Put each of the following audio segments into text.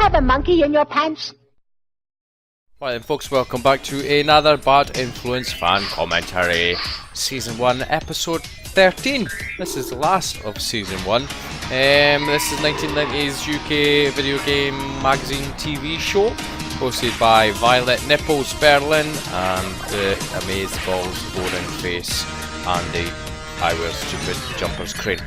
have a monkey in your pants? Right then folks, welcome back to another Bad Influence fan commentary. Season 1, episode 13. This is the last of season 1. This is 1990s UK video game magazine TV show, hosted by Violet Nipples Berlin and the Amazeballs Boring Face and the I Wear Stupid Jumpers Crane.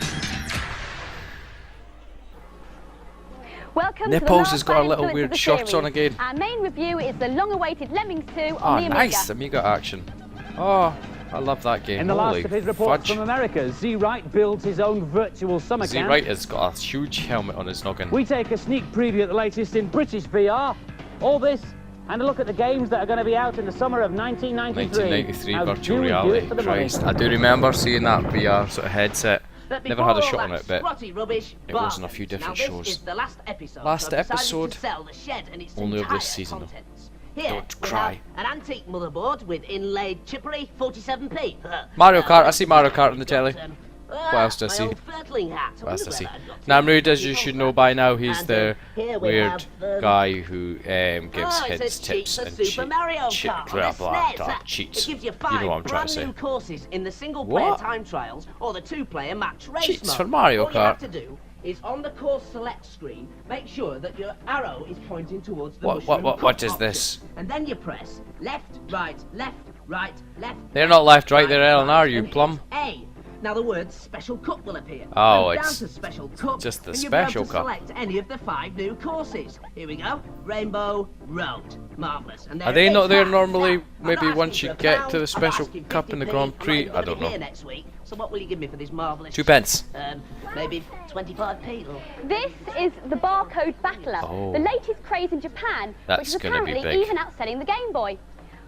Welcome Nipples to has got a little weird shorts on again. Our main review is the long-awaited Lemmings 2 on the Amiga. Nice, Amiga action. Oh, I love that game. In the Holy last of his reports fudge. from America, Z-Wright builds his own virtual summer camp. Z-Wright has got a huge helmet on his noggin. We take a sneak preview at the latest in British VR. All this and a look at the games that are going to be out in the summer of 1993. 1993 virtual reality. Christ, I do remember seeing that VR sort of headset. Never had a shot on it, but it was in a few different shows. Last episode only of this season though. Here, Don't cry. An antique motherboard with inlaid chippery 47p. Mario Kart, I see Mario Kart on the telly. What else do I see? What else do I see? Namrud, as you should know by now, he's the weird guy who gives hints, tips, and cheats. You know what I'm trying to say. Courses in the single-player time trials or the two-player match race Cheats mode. for Mario All you have Kart. to do is on the course select screen, make sure that your arrow is pointing towards the What is this? And then you press left, right, left, right, left. They're not left, right, they're L and R, you plum. A. Now the word Special Cup will appear. Oh, Go it's down to Special Cup, just the and you'll be able Special to Cup. select any of the 5 new courses. Here we go. Rainbow Road. Marvellous. And Are they not there normally? Now, I'm Maybe not once asking you for a get pound, to the I'm Special asking Cup in the 50p. Grand Prix? I'm not I even don't gonna be know. here next week. So what will you give me for this marvellous? 2 pence. Maybe 25p. This is the Barcode Battler, Oh. the latest craze in Japan, That's which is gonna be apparently big. even outselling the Game Boy.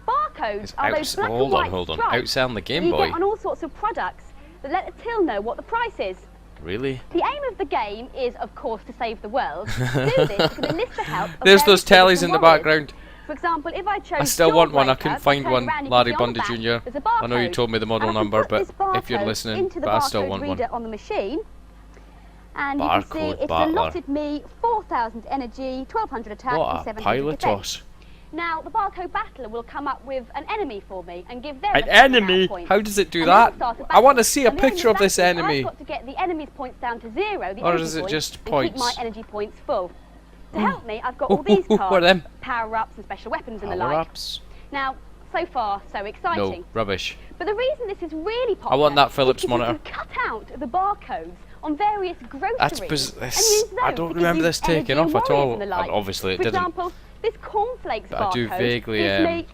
Barcodes It's are those black and hold white on. stripes Outselling the that Game you Boy. get on all sorts of products that let the till know what the price is. Really? The aim of the game is, of course, to save the world. To do this, you can enlist the help of There's various those tellies citizen in the warriors. background. For example, if I chose I still want one. I Jawbreaker couldn't for find playing one. around, you Larry can see on Bundy the back, Jr. there's a I know you barcode. told me the model And I can number, put but this if you're barcode listening, into the but I still barcode want one. reader on the machine, and you can see Barcode it's battler. allotted me 4,000 energy, 1,200 attack, What and a 700 pilot defense. toss. Now, the Barcode Battler will come up with an enemy for me and give them An a certain amount enemy? of points. How does it do And then that? start a I battle. want to see a And during picture of this battle, enemy. I've got to get the enemy's points down to 0, the Or energy is it points, just and keep points? my energy points full. To help me, I've got all these What are cards, them? power-ups and special weapons and the like. Power-ups? Now, so far, so exciting. No, rubbish. But the reason this is really popular I want that Philips is because monitor. you can cut out the barcodes on various groceries. That's and use use I those don't to remember give this you taking energy off at warriors all. and the like. And obviously it For didn't. example, this cornflakes But I do barcode vaguely, gives me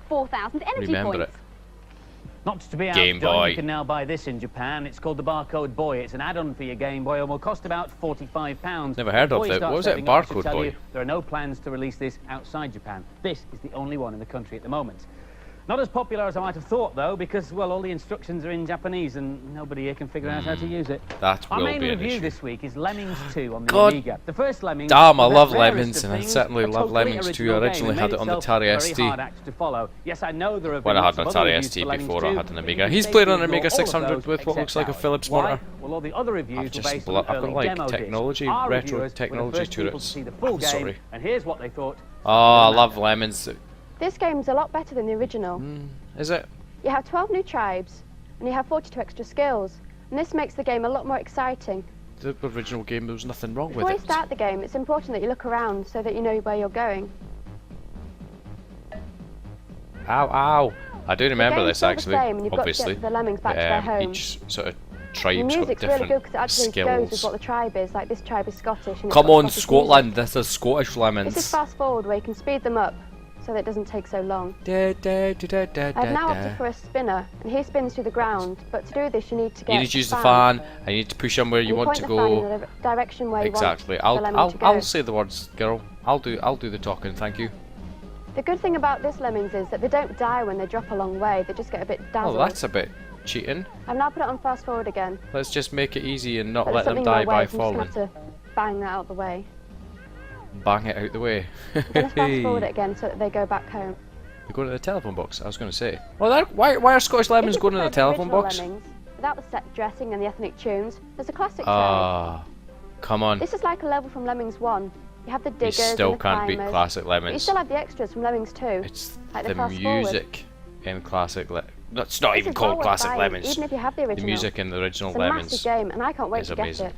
4,000 energy remember points. it. Not to be Game outdone, Boy. you can now buy this in Japan. It's called the Barcode Boy. It's an add-on for your Game Boy and will cost about £45. Never heard of Before you it. start What was it, saving up, I should Barcode tell Boy? you, there are no plans to release this outside Japan. This is the only one in the country at the moment. Not as popular as I might have thought, though, because, well, all the instructions are in Japanese and nobody here can figure out how to use it. That Our will main be an review issue. this week is Lemmings 2 on the God Amiga. The first Lemmings. Damn, I was love that rarest Lemmings, of and I things, certainly a love totally Lemmings too. I original originally game had and it on the itself Atari very ST. hard act to follow. Yes, I know there have When been I had lots an of other Atari reviews ST for Lemmings before I 2, had an but Amiga. you He's can played on an ignore Amiga all of 600 those with what looks except like a ours. Philips Why? monitor. Well, all the other reviews I've were just based on I've got early like demo discs. technology, Our retro reviewers were the technology first to people it. to see the full I'm game, sorry. and here's what they thought. Oh, I love Lemons. This game's a lot better than the original. Is it? You have 12 new tribes, and you have 42 extra skills, and this makes the game a lot more exciting. The original game, there was nothing wrong with Before you it. start the game, it's important that you look around so that you know where you're going. Ow, ow. I do remember game's this still the actually, same, and you've got to obviously. get the lemmings back to their home. Each sort of The tribe's got music's really good different because it actually goes with skills. what the tribe is. Like this tribe is Scottish. And it's Come got on, Scottish Scotland, music. this is Scottish This is Lemons. fast forward where you can speed them up so that it doesn't take so long. I've now opted for a spinner, and he spins through the ground. But to do this, you need to get You need to use the fan, and you need to push them where And you want point to the fan go. in the direction where Exactly. you want the lemming to go. I'll say the words, girl. I'll do the talking. Thank you. The good thing about this lemmings is that they don't die when they drop a long way. They just get a bit Oh, dazzled. that's a bit cheating. I've now put it on fast forward again. Let's just make it easy and not But let there's them something die in my way, by so I'm falling. just gonna have to bang that out the way. Bang it out the way. I'm gonna fast forward it again so that they go back home. They go to the telephone box. I was going to say. Well, why are Scottish Lemons If you going to the prefer telephone original box? Lemmings, without the set dressing and the ethnic tunes, there's a classic tale. Ah, come on. This is like a level from Lemmings 1. You have the You diggers still and the can't beat climbers, Classic but you Lemons. still have the extras from Lemmings too. It's like the fast forward. music in Classic Lemons. It's not This even is well called worth Classic buying, Lemons. even if you have the original. The music in the original It's a Lemons massive game, and I can't wait is to get amazing. it.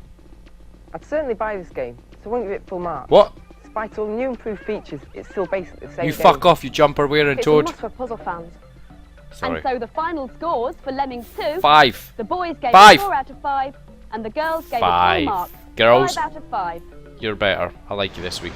I'd certainly buy this game, so I won't give it full marks. What? Despite all the new improved features, it's still basically the same You game. fuck off, you jumper wearing It's a toad. must for puzzle fans. Sorry. And so the final scores for Lemmings 2, 5. the boys gave 5. it 4 out of 5, and the girls gave 5. it full marks, Girls, 5 out of 5. you're better. I like you this week.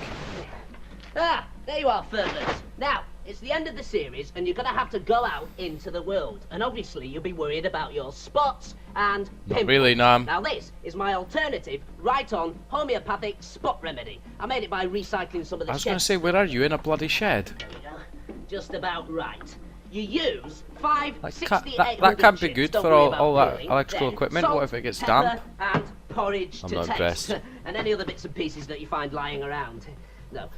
Ah, there you are, Furlers. Now, it's the end of the series, and you're going to have to go out into the world. And obviously, you'll be worried about your spots and Not pimples. really, Nam. Now, this is my alternative, right-on, homeopathic spot remedy. I made it by recycling some of the I was going to sheds. say, where are you? In a bloody shed? There we go. Just about right. You use 5 That can't be good for all that electrical Then equipment. salt, What if it gets pepper, damp? And porridge I'm to not taste. impressed. And any other bits and pieces that you find lying around. No.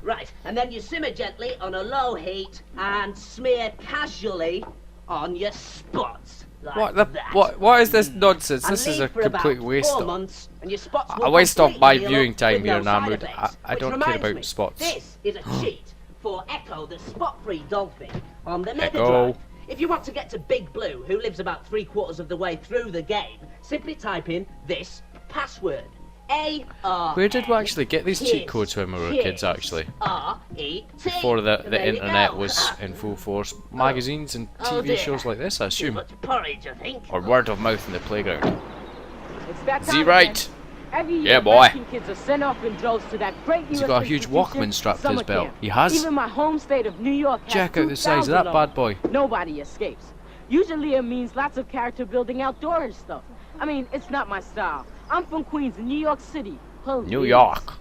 Right, and then you simmer gently on a low heat and smear casually on your spots. Like that. What is this nonsense? And This is leave a for about complete waste 4 of... months, and your spots A will waste of my completely heal viewing up time with here, no side Namud. effects. I Which don't care reminds about me, spots. This is a cheat for Echo, the spot-free dolphin, on the Mega Echo. Drive. If you want to get to Big Blue, who lives about 3/4 of the way through the game, simply type in this password. A-R. Where did we actually get these cheat codes when we were kids, actually? R-E-T. Before the There you internet go. was in full force. Magazines and Oh TV dear. shows like this, I Too assume. much porridge, I think. Or word of mouth in the playground. It's that Z time right. again. Every year, Yeah, boy. American kids are sent off in droves to that great Has US he got a huge institution, Walkman strapped to his summer belt? camp. He has? Even my home state of New York has Check out the size of 2,000 that bad boy. Nobody escapes. Usually it means lots of character building outdoor and stuff. I mean, it's not my style. I'm from Queens, New York City. Please. New York.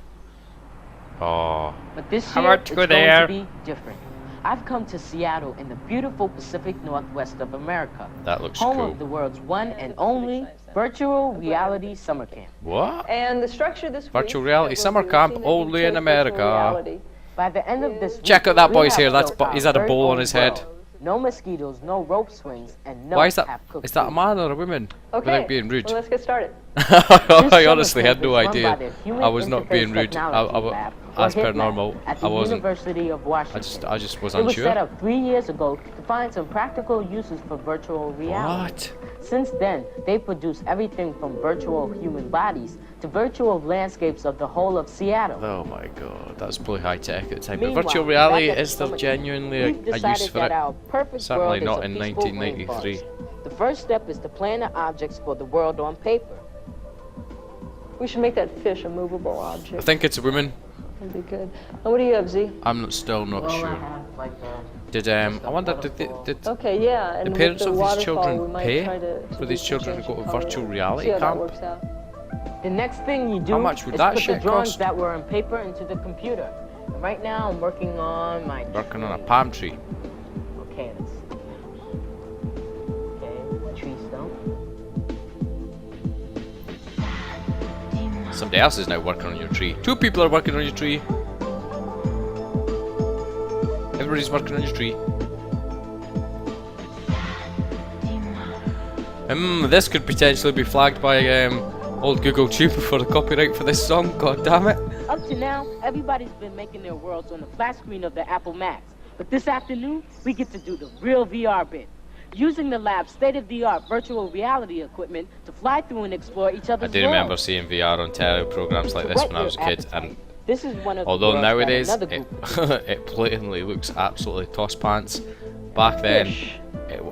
Oh. But this How year, about it's to going go there? to be different. I've come to Seattle in the beautiful Pacific Northwest of America. That looks home cool. of the world's one and only virtual reality summer camp. What? And the structure this Virtual week reality that we'll summer be camp using only in virtual America. reality. By the end of this Check week, out that we boy's have hair. That's built he's our had a very bowl on own his head. world. No mosquitoes, no rope swings, and no Why is that? half-cooked Is that a food. man or a woman? Okay, Without being rude. well, let's get started. I honestly had no This summer camp is idea. run by the Human I was not being Interface rude. Technology Lab, or As per HITLAB, normal, at I the wasn't. University of Washington. I just was It was set unsure. up 3 years ago to find some practical uses for virtual reality. What? Since then, they produce everything from virtual human bodies to virtual landscapes of the whole of Seattle. Oh my god, that's probably high tech at the time. But Meanwhile, virtual reality, back at is there summer camp, genuinely we've a use decided for that it? our perfect Certainly world is not a in peaceful 1993. rainforest. The first step is to plan the objects for the world on paper. We should make that fish a movable I object. think it's a woman. That'd be good. And what do you have, Z? Still not All I sure. have, like, Did I wonder did Okay, yeah. And the with parents the of these waterfall, children we might pay try for do these some children to change go to in color. virtual reality See how that camp? works out. The next thing you do How much would is that put the shit drawings cost? that were on paper into the computer. And right now I'm working on my Working on a tree. palm tree. Okay, let's see. Okay, tree stump. Somebody else is now working on your tree. 2 people are working on your tree. Everybody's working on your tree. This could potentially be flagged by old Google Tube for the copyright for this song. God damn it! Up to now, everybody's been making their worlds on the flat screen of the Apple Macs. But this afternoon, we get to do the real VR bit. Using the lab's state-of-the-art virtual reality equipment to fly through and explore each I other's do remember worlds. seeing VR on terror programs like this when I was a kid, and This is one of the although worlds that nowadays another it, group it blatantly looks absolutely toss pants, back then it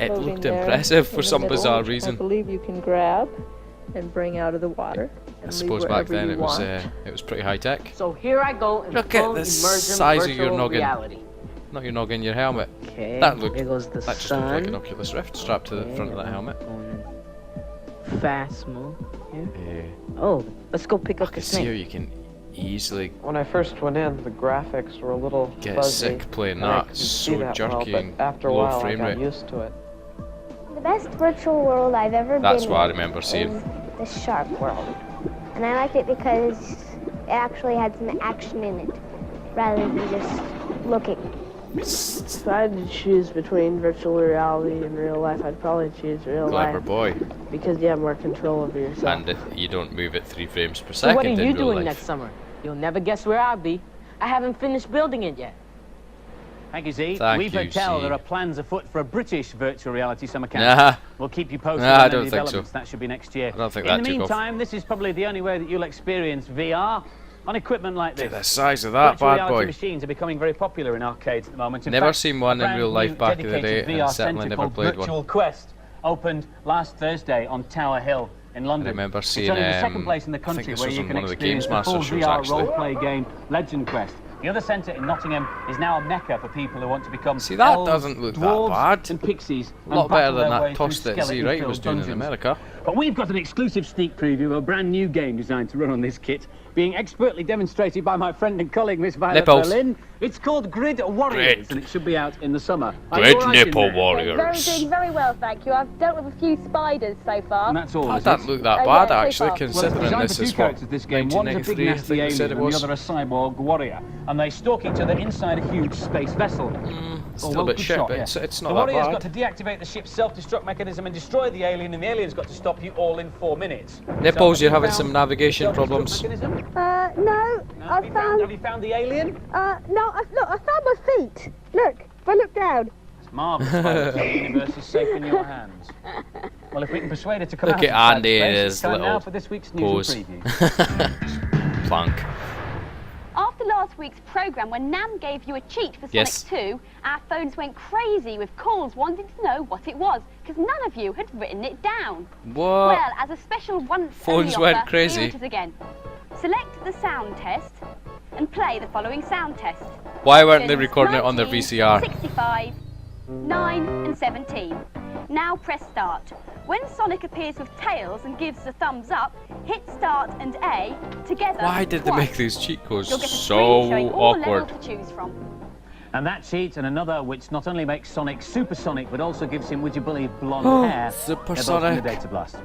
Floating looked there impressive in for the some middle, bizarre which I reason. believe you can grab and bring out of the water. I And suppose leave back wherever then you it was pretty high tech. So here I go in Look at full the immersion size of virtual your noggin. reality. Not your noggin, your helmet. Okay, That looked there goes the that just sun. looked like an Oculus Rift strapped to the front of that helmet. Fast move here. Yeah. Oh, let's go pick I up the can see how snake. you can easily When I first went in, the graphics were a little get fuzzy. sick playing and I that. couldn't It's see so that jerky well, and but after a low while I frame got rate. used to it. The best virtual world I've ever That's been what I in remember seeing. is the shark world. And I liked it because it actually had some action in it, rather than just looking. If I had to choose between virtual reality and real life, I'd probably choose real Clever life boy. because you have more control over yourself. And you don't move at 3 frames per So second what are you in real doing life. next summer? You'll never guess where I'll be. I haven't finished building it yet. Thank you, Z. Thank We've you, heard tell Z. there are plans afoot for a British virtual reality summer camp. Nah. We'll keep you posted Nah, I on don't any think so. developments. That should be next year. I don't think In that the took off. meantime, this is probably the only way that you'll experience VR on equipment like this. The size of that Virtual bad reality boy. machines are becoming very popular in arcades at the moment. In Never fact, seen one a in brand real life new back in the day, dedicated and VR certainly centre never called played one. Virtual Quest opened last Thursday on Tower Hill in London. I remember seeing, it's only the second place in the I think country this where was you on can one of the experience Games the full Master shows, VR actually. role-play game Legend Quest. The other centre in Nottingham is now a mecca for people who want to become See, that elves, doesn't look that dwarves bad. and pixies. A lot better and than battle their way that through toss that Z skeleton-filled Wright was doing in dungeons. America. But we've got an exclusive sneak preview of a brand new game designed to run on this kit, being expertly demonstrated by my friend and colleague Miss Violet Nipples. Berlin. It's called Grid Warriors, Grid. and it should be out in the summer. Are you Great all right in nipple there? warriors. Doing very well, thank you. I've dealt with a few spiders so far. And that's all. That is doesn't it? look that Yeah, bad, so actually, far. Well, considering designed this for two is what, characters this game. One is a big 1993, I nasty think they alien said it and the was. other a cyborg warrior, and they stalk each other inside a huge space vessel. Still a bit shit, but it's not the that warrior's bad. got to deactivate the ship's self-destruct mechanism and destroy the alien, and the alien's got to stop you all in 4 minutes. Nipples, So, you're have you having some found navigation the self-destruct problems. mechanism? No, No, have you found the alien? no, look, I found my feet. Look, if I look down. It's marvellous, Violet. The universe is safe in your hands. Well, if we can persuade her to come Look out at inside Andy space, and it's his time little now for this week's pose. news and preview. Plank. After last week's programme, when Nam gave you a cheat for Yes. Sonic 2, our phones went crazy with calls wanting to know what it was, because none of you had written it down. What? Well, as a special Phones once-only went offer, crazy. here it is again. Select the sound test and play the following sound test. Why weren't they Options recording it on their 19, VCR? 65, 9 and 17. Now press start. When Sonic appears with tails and gives a thumbs up, hit start and A together. Why did they twice. make these cheat codes You'll get a so screen showing all awkward? levels to choose from. And that cheat and another which not only makes Sonic supersonic, but also gives him, would you believe, blonde hair. They're both in the Supersonic. Data Blast.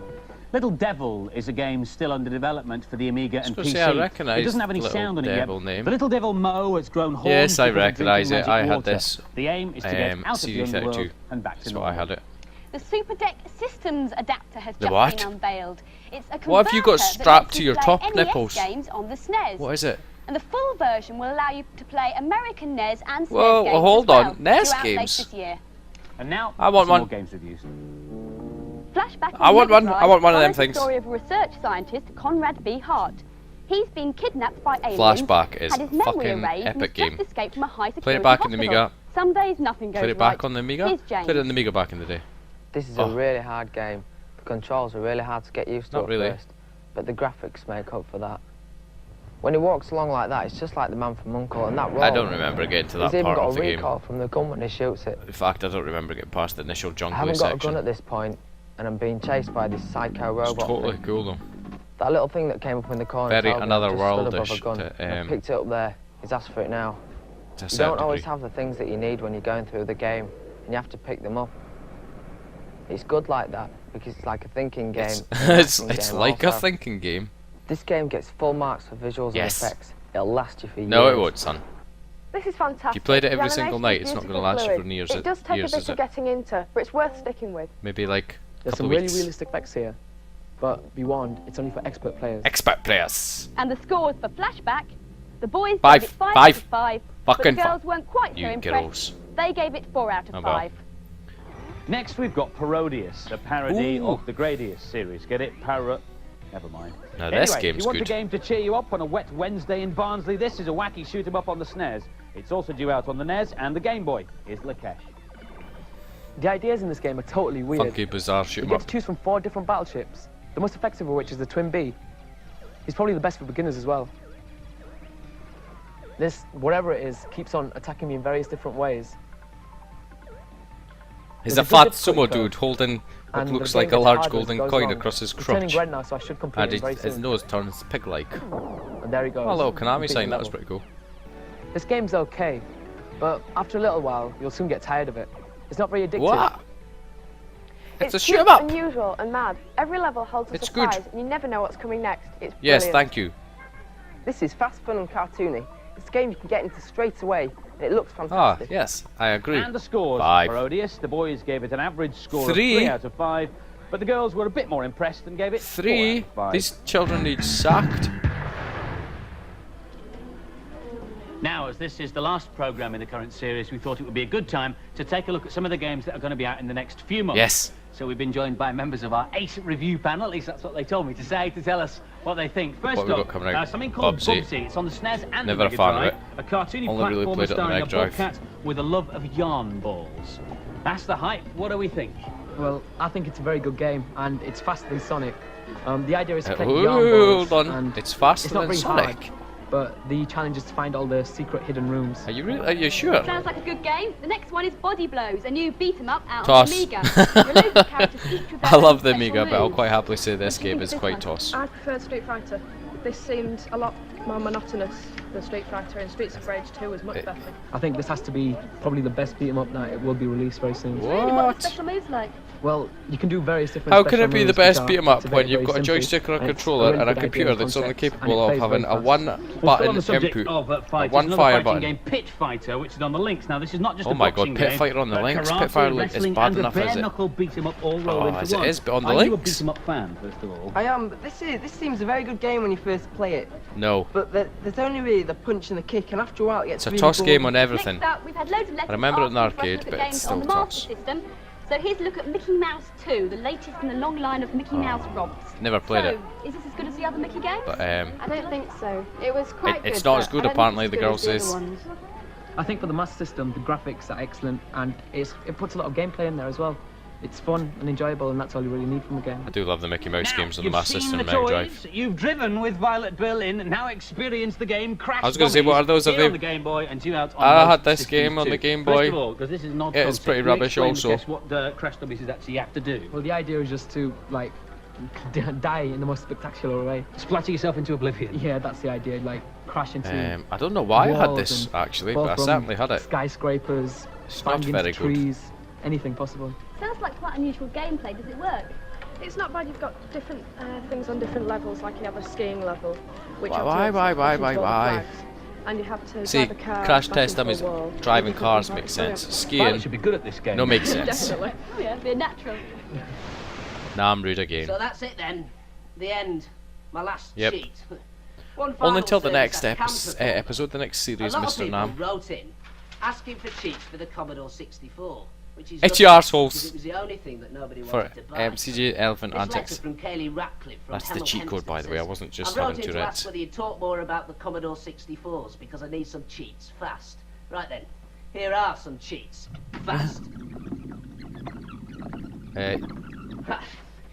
Little Devil is a game still under development for the Amiga and Supposed to PC. say I recognise it doesn't have any Little sound on it Devil yet. name. The Little Devil Mo has grown horns. Yes, I because of recognise drinking it. I magic had water. this. The aim is to get out of the CD32. underworld and back to That's normal. what I had it. The Super Deck Systems adapter has The just what? been unveiled. It's a What have you got converter that strapped lets to you your play top, NES Nipples? games on the SNES. What is it? And the full version will allow you to play American NES and SNES Whoa, games hold as well on, NES throughout games? later this year. And now, I want some one. more games reviews. Flashback I on want Mega one. I Drive want one of them follows the things. story of a research scientist, Conrad B. Hart. He's been kidnapped by aliens. Flashback is had his memory fucking erased, and epic has just game. escaped from a high security Played it back in the hospital. Amiga. Some days nothing goes Played it right. back on the Amiga. Here's James. Played it on the Amiga back in the day. This is Oh. a really hard game. The controls are really hard to get used to Not at really. first, but the graphics make up for that. When he walks along like that, it's just like the man from U.N.C.L.E. and that roll. I don't remember getting to that He's even part got of a the game. recoil from the gun when he shoots it. In fact, I don't remember getting past the initial I jungly haven't got a section. gun at this point, and I'm being chased by this psycho robot. It's totally thing. cool though. That little thing that came up in the corner. Very told me I just stood above a another-worldish gun. to, I picked it up there. He's asked for it now. To a You certain don't always degree. have the things that you need when you're going through the game, and you have to pick them up. It's good like that because it's like a thinking game. It's like a also. thinking game. This game gets full marks for visuals Yes. and effects. It'll last you for years. No, it won't, son. This is fantastic. If you played it every The single animation night, is it's not going to beautifully last you for fluid. years. It does take years, a is bit of it? getting into, but it's worth sticking with. Maybe like a There's couple some really weeks. realistic effects here, but be warned, it's only for expert players. Expert players. And the scores for Flashback, the boys Five. gave it 5 Five. out of 5, Fucking but the girls weren't quite You so impressed. girls. They gave it 4 out of Oh, well. 5. Next, we've got Parodius, a parody Ooh. of the Gradius series. Get it? Never mind. Now this Anyway, game's if you want good. a game to cheer you up on a wet Wednesday in Barnsley, this is a wacky shoot-'em-up on the SNES. It's also due out on the NES and the Game Boy. Here's Lakesh. The ideas in this game are totally weird. Funky, bizarre shoot You 'em get up. to choose from 4 different battleships, the most effective of which is the Twin B. He's probably the best for beginners as well. This, whatever it is, keeps on attacking me in various different ways. He's There's a a good fat difficulty sumo curve, dude holding what and looks the like game a gets large harder as it golden goes coin along. across his It's crotch. turning red now, so I should complete And it very his soon. nose turns pig-like. And there he goes. Oh, a little Konami completing sign, the that was level. pretty cool. This game's okay, but after a little while, you'll soon get tired of it. It's not very addictive. What? It's a cute, shoot 'em up. unusual and mad. Every level holds a It's good. surprise, and you never know what's coming next. It's Yes, brilliant. thank you. This is fast, fun, and cartoony. It's a game you can get into straight away, and it looks Ah, fantastic. yes, I agree. And the scores 5. for Parodius. The boys gave it an average score 3. of 3 out of 5, but the girls were a bit more impressed and gave it 4 3. out of 5. These children need sacked. Now, as this is the last programme in the current series, we thought it would be a good time to take a look at some of the games that are going to be out in the next few months. Yes. So we've been joined by members of our Ace review panel, at least that's what they told me to say, to tell us what they think. First up, something called Bubsy. It's on the SNES and Never the Mega a fan Drive. of it. A cartoony Only really platformer played it on the starring a Mega Drive. bobcat with a love of yarn balls. That's the hype. What do we think? Well, I think it's a very good game, and it's faster than Sonic. The idea is to collect hold yarn balls, on. and It's faster it's not than very Sonic. hard, but the challenge is to find all the secret hidden rooms. Are you sure? Sounds like a good game. The next one is Body Blows, a new beat 'em up out Toss. on the Amiga. Your local characters each with their I love own the special Amiga, but I'll moves. quite happily say this What do you game think is of this quite one? toss. I preferred Street Fighter. This seemed a lot more monotonous than Street Fighter, and Streets of Rage 2 was much better. I think this has to be probably the best beat 'em up that it will be released very soon. Really? What are the special moves like? Well, you can do various different. How can special it be the moves best which beat 'em up are when very, you've got a very joystick or a simple, and it's controller and a really good computer idea that's only concepts, and it capable of plays having very a fast. one Well, still button on the subject input, of a fighters, one another fire fighting button? game, Pit Fighter, which is on the links. Now, this is not just Oh a my god, boxing Pit game, Fighter on the but links? karate, Pit Fighter is wrestling, bad and enough, a is it? bare-knuckle beat-em-up all rolled Oh, into as it one. is, but on the Are you a links? beat-em-up fan, first of all? I am, but this seems a very good game when you first play it. No. But there's only really the punch and the kick, and after a while it gets It's a really toss game boring. on everything. Next up, we've had loads of letters I remember it in the asking for us to arcade, look at but games it's on still the toss. Master System. So here's a look at Mickey Mouse 2, the latest in the long line of Mickey Mouse romps. Never played so, it. is this as good as the other Mickey games? But I don't think so. It was quite good. it's not as but good, I don't apparently, think the it's girl as good as says. the other ones. I think for the Master System, the graphics are excellent, and it puts a lot of gameplay in there as well. It's fun and enjoyable, and that's all you really need from a game. I do love the Mickey Mouse games on the You've Master seen System the and Mega toys, Drive. you've driven with Violet Berlin, and now experience the game Crash I was going to say, what are those of here on you? the Game Boy and due out on I most had this systems game on too. the Game First Boy. of all, because this is not It's concept, pretty can you rubbish explain, also. Guess what Crash Dummies is actually you have to do? Well, the idea is just to like die in the most spectacular way. Splatter yourself into oblivion. Yeah, that's the idea. Like crash into. I don't know why I had walls this and actually, fall but I from certainly had it. Skyscrapers, It's not bang very into good. trees, anything possible. Sounds like quite unusual gameplay. Does it work? It's not bad. You've got different things on different levels. Like you have a skiing level, which Why? and you have to See, drive a car Crash back Test into a Dummies, wall. driving Different cars things makes like that. sense. Violet Skiing, should be good at this game. no makes sense. Definitely. Oh yeah, be a natural. Nah, I'm rude again. So that's it then. The end. My last Yep. cheat. One final Only until the service next I can perform. episode, the next series, A lot of Mr. people Nam. wrote in asking for cheats for the Commodore 64, which is It's lucky, your because arseholes. it was the only thing that nobody For wanted to buy. CJ Elephant This letter Antics. from Kaylee Ratcliffe from That's the Hemel cheat code, by the way. I Hempstead wasn't says, just I wrote having in to ask Tourette's. whether you'd talk more about the Commodore 64s because I need some cheats fast. Right then, here are some cheats fast.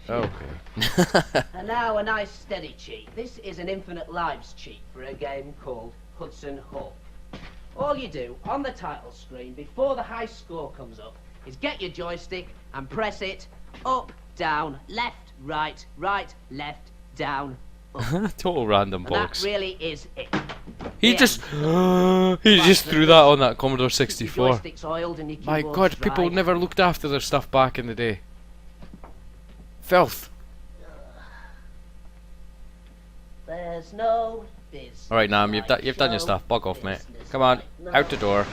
Okay. And now a nice steady cheat. This is an infinite lives cheat for a game called Hudson Hawk. All you do on the title screen before the high score comes up is get your joystick and press it up, down, left, right, left, down, up. Total random And that box. really is it. He The just end. he just threw that on that Commodore Your 64. joystick's oiled and your My keyboard's God, people dry. never looked after their stuff back in the day. Filth. There's no business. All right, Nam, you've done your stuff. Bug off, mate. Come on, out the door.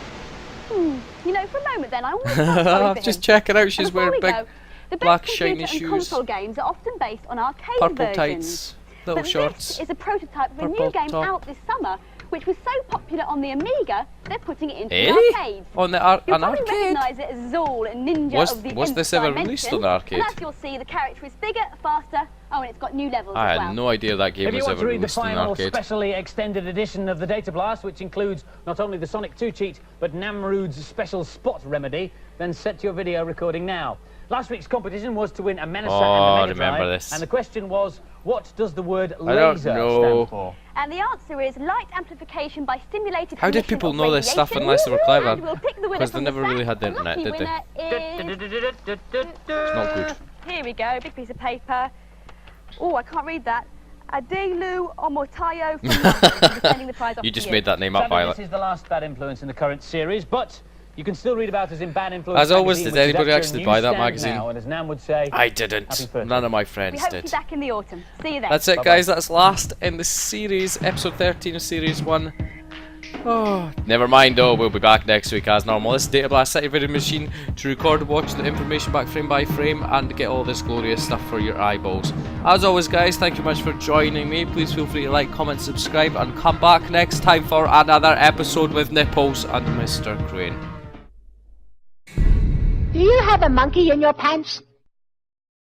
You know, for a moment then, I almost felt sorry for Just him. checking out. She's And before wearing we big go, the black best shiny computer and shoes, console games are often based on arcade purple versions. tights, little But shorts. This is a prototype of a Purple new game top. out this summer, which was so popular on the Amiga, they're putting it into Eh? the arcades. On the You'll an probably arcade? recognise it as Zool and Ninja of the Was Nth this ever Dimension, released on the arcade? And as you'll see, the character is bigger, faster, oh, and it's got new levels I as well. had no idea that game If you was want ever to read the released in the final arcade. specially extended edition of the Data Blast, which includes not only the Sonic 2 cheat, but Namrood's special spot remedy, then set your video recording now. Last week's competition was to win a Menasat Oh, and a Mega remember Drive, this. and the question was, what does the word I don't laser know. stand for? And the answer is light amplification by stimulated How did emission people of know this stuff radiation. unless they were clever? And we'll pick the winner Because they from never the really sack. had the The internet, lucky did they? winner is... It's not good. Here we go, big piece of paper. Oh, I can't read that. Adelu Omotayo from London, defending the prize off You to just made that name up, Sadly, Violet. this is the last bad influence in the current series, but you can still read about us in Bad Influence As always, magazine, did which is anybody at your actually buy that newsstand magazine? now, and as Nam would say, I happy didn't. birthday. None of my We friends hope to be did. back in the autumn. See you then. That's it, Bye-bye. guys. That's last in the series, episode 13 of series 1. Oh, never mind though, we'll be back next week as normal. This is Data Blast City Video Machine to record and watch the information back frame by frame and get all this glorious stuff for your eyeballs. As always guys, thank you much for joining me. Please feel free to like, comment, subscribe and come back next time for another episode with Nipples and Mr. Crane. Do you have a monkey in your pants?